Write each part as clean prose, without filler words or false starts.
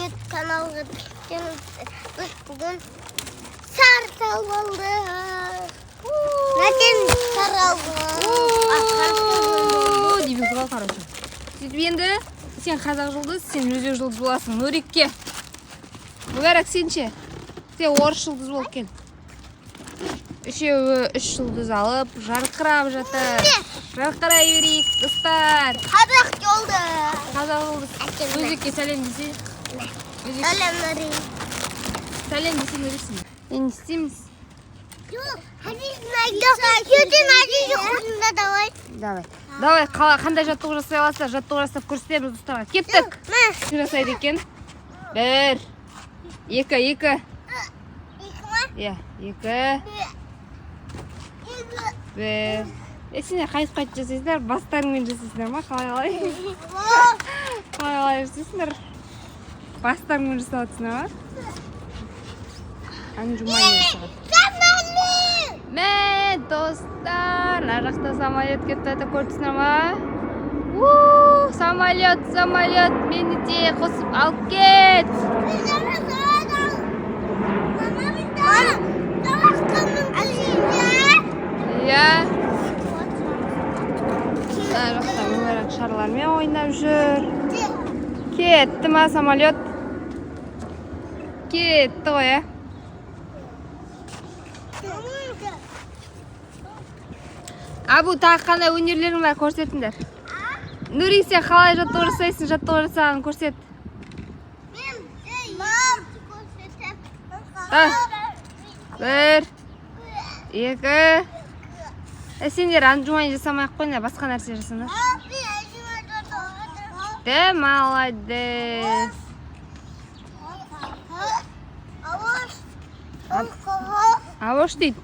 Рахмет каналға біз бүгін сар салды. Нәтен сар алды. Дейміз ғой, короче. Сөйтіп енді сен қазақ жұлдыз, сен өзбек жұлдыз боласың. Нұрикке. Мүбәрәк сенше. Сен орыс жұлдыз болып кел. Үшеуі 3 жұлдыз алып, жарқырап жатыр. Жарқырай берейік, достар. Қазақ жолды. Қазақ жұлдыз. Өзбекке сәлем десе. Сәлем Нұрик. Сәлем десе нұрисің. Не істейміз? Давай, қандай жаттығу жасай аласыздар, жаттығу жасап көрсетеміз достарға. Кеттік. Жасайды екен. 1, 2, 2. Иә, 2. 1. Сендер қайт жасайсыңдар, бастарыңмен жасайсыңдар ма? Қалай? Қалай жасайсыңдар? Бастарыңмен жасап отырсыңдар ма? Анжумайын жасап. Мә, достар, ана жақта самолет кетіп жатыр, көрдіңіздер ма? Самолет, мені де қосып алып кет. Иә. Ана жақта мүбәрәк шарлармен ойнап жүр. Кетті ма самолет? Кетті ғой, ә? Абу, тағы қандай өнерлерің бар, көрсетіңдер. Нұрик, сен қалай жаттығу жасайсың, жаттығу жасағанын көрсет. Мен көрсетіп. 1, 2. Сендер анжумайын жасамай-ақ қойыңдар, басқа нәрсе жасаңдар. Де, молодец. Авош дейді.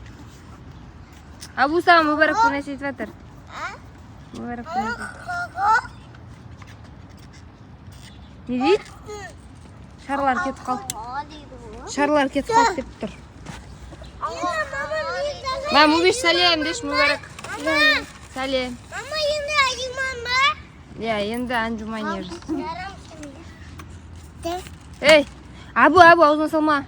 Абу саған мүбәрәк күн әсет жатыр. Мүбәрәк күн әсет. Не дейді? Шарлар кетіп қалды. Шарлар кетіп қалды деп тұр. Ма, мүбеш сәлем деш, мүбәрәк. Сәлем. Мама, енді ажиман ба? Иә, енді анжумайын ержіз. Де? Ей, Абу, аузына салма.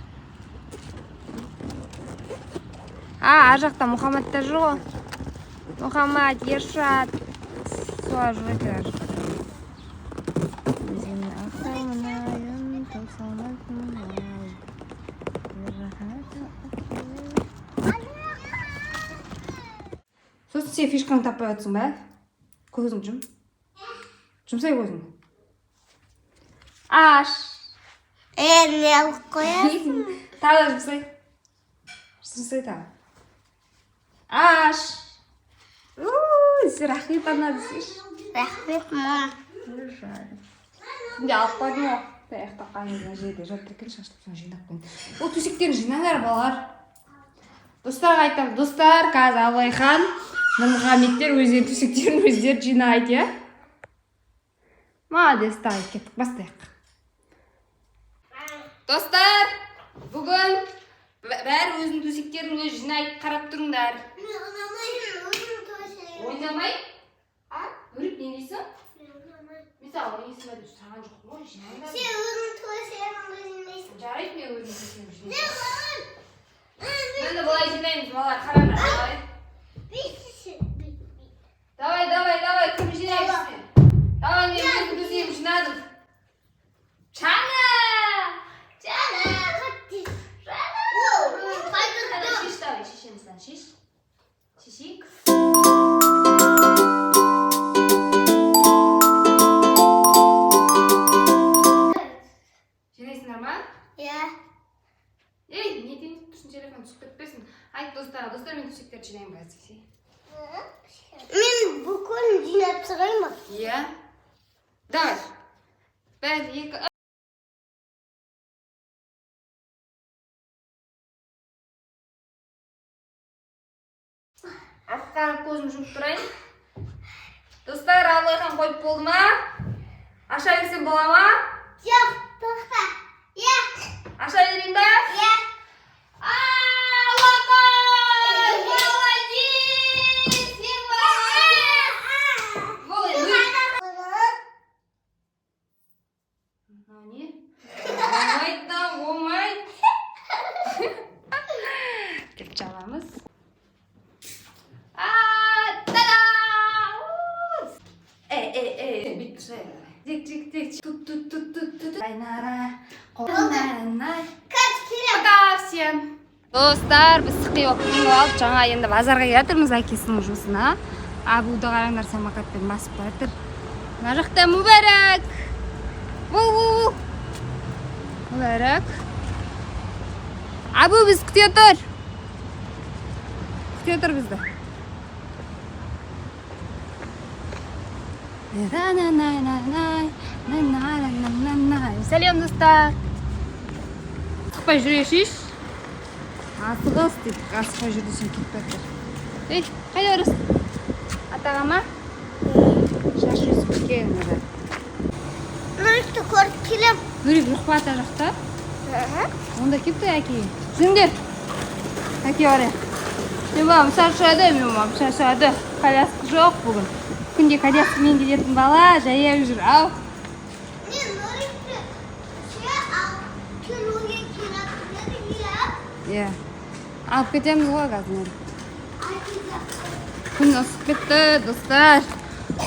Ар жақта Мұхаммадтар жүр ғой. Мұхаммад, Ершат. Солар жүр екен ар жақта. Сосын сен фишканы таппай жатсың ба? Көзің жұм. Жұмсай көзің. Аш. Не алып қоясың? Тағы жұмсай. Жұмсай тағы. Аш. Рахмет ана десеш. Рахмет, мам. Сенде алып қойдың ғой. Аяқтап қаныңызға жерде жатыр екен, шаштықсан жинап қойын. Ол төсектерін жинаңдар, балалар. Достарға айтам, достар, қазір Абылайхан, Нұрмұхаммедтер өздері төсектерін өздері жинайды, иә? Молодец, давай кеттік, бастайық. Достар, бүгін бәрі өзінің төсектерін өз жинайды, қарап тұрыңдар. Ойнамай? Өріп не дейсің? Мысалы, есім әді сұраған жоқ қой, жинаңдар. Сен өзің төсегіңді жинайсың. Жарайды, мен өзім төсегімді жинайсың. Енді бұлай жинаймыз, балалар, қараңдар, давай. Давай, кім жинаймыз? Давай, мен өзім төсегімді жинадым. Жаңа! Шеш, давай, шешемізден шеш. Шешейік. Жинайсыңдар ма? Иә. Ей, не дейміз? Тұрсын телефон түсіп кетпесін. Айт достарға, достар мен төсектерді жинайын ба әзірге. Мен бүкіл жинап тұрайын ба? Иә. Давай. 1, 2. Артқанып көзім жұмып тұрайын. Достар, Абылайхан қойып болды ма? Аша берсем бола ма? Жоқ, тоқта. Иә. Аша берейін ба? Иә. Абылайхан! Молодец! Сен молодец! Бол енді. Мама. Не? Ой, айнара. Қойнай. Кәт Пока всем. Достар, біз сықи оқып алып, жаңа енді базарға жатырмыз әкесінің жұмысына. Абуды қараңдар, самокатпен басып жатыр. Мына жақта Мүбәрак. Ву. Мүбәрак. Абу біз күте тұр. Күте тұр бізді. Сәлем, достар. Сықпай жүрешіш. Асығыз деп, асықпай жүр десем кетіп жатыр. Ей, қайда барасың? Атаға ма? Шаш өсіп кеткен. Нұрышты көріп келем. Нұрик рұқпа ата жақта. Онда кетті әке. Жүріңдер. Әке барайық. Мен бабам шаршады. Коляска жоқ бүгін. Күнде коляскамен келетін бала жаяу жүр. Ау. Мен Нұрышты келуге Иә. Алып кетеміз ғой қазір. Күн ысып кетті, достар.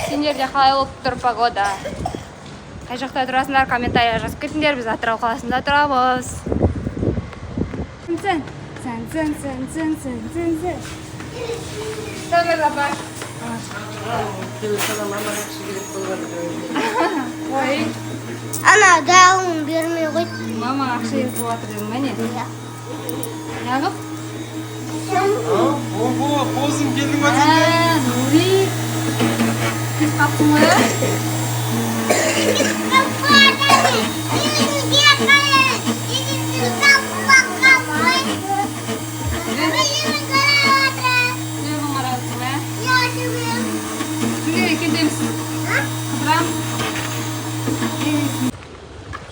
Сендерде қалай болып тұр погода? Қай жақта тұрасыңдар, комментария жазып кетіңдер. Біз Атырау қаласында тұрамыз. Сән. Сән апа. Ой. Ана дауын бермей қойды. Мама ақша езіп жатыр едің мәне. Яғып? Бозым келдің ба сен? Нури. Кез қаптың ғой?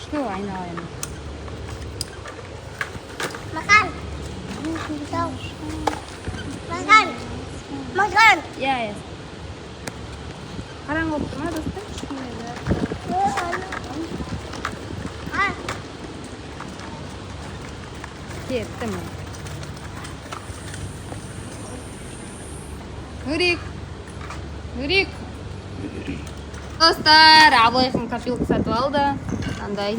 Что айналайын? Мақан. Мақан. Иә. Қараң болып тұр ма, достар? Кеттім. Нұрик. Достар, Абылайқын копилка сатып алды. Андай.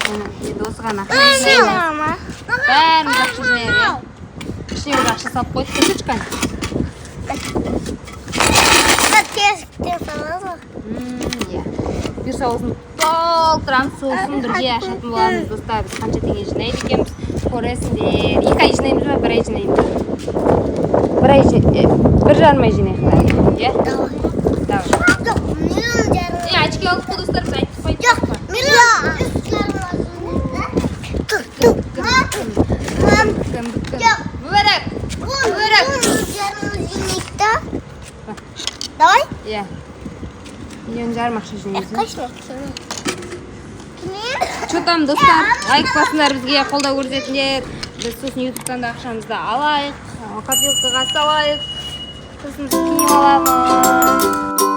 Енді осыған ақша жинаймыз. Бәріміз ақша жинаймыз. Ішіне ақша салып қойды, көшечкан. Тесіктен салады. Иә. Бұйырса осыны толтырамыз, сосын бірге ашатын боламыз, достар. Біз қанша теңге жинайды екенбіз, көресіңдер. 2 ай жинаймыз ба, 1 ай жинаймыз? 1,5 ай жинайық. Иә? Давай. Очки алып қой, достар, біз айттық қой. Жоқ, Давай. Иә. 1,5 миллион ақша жинаймыз. Что там, достар? Лайк басыңдар, бізге қолдау көрсетіңдер. Біз сосын ютубтан да ақшамызды алайық, копилкаға салайық. Сосын біз киім аламыз.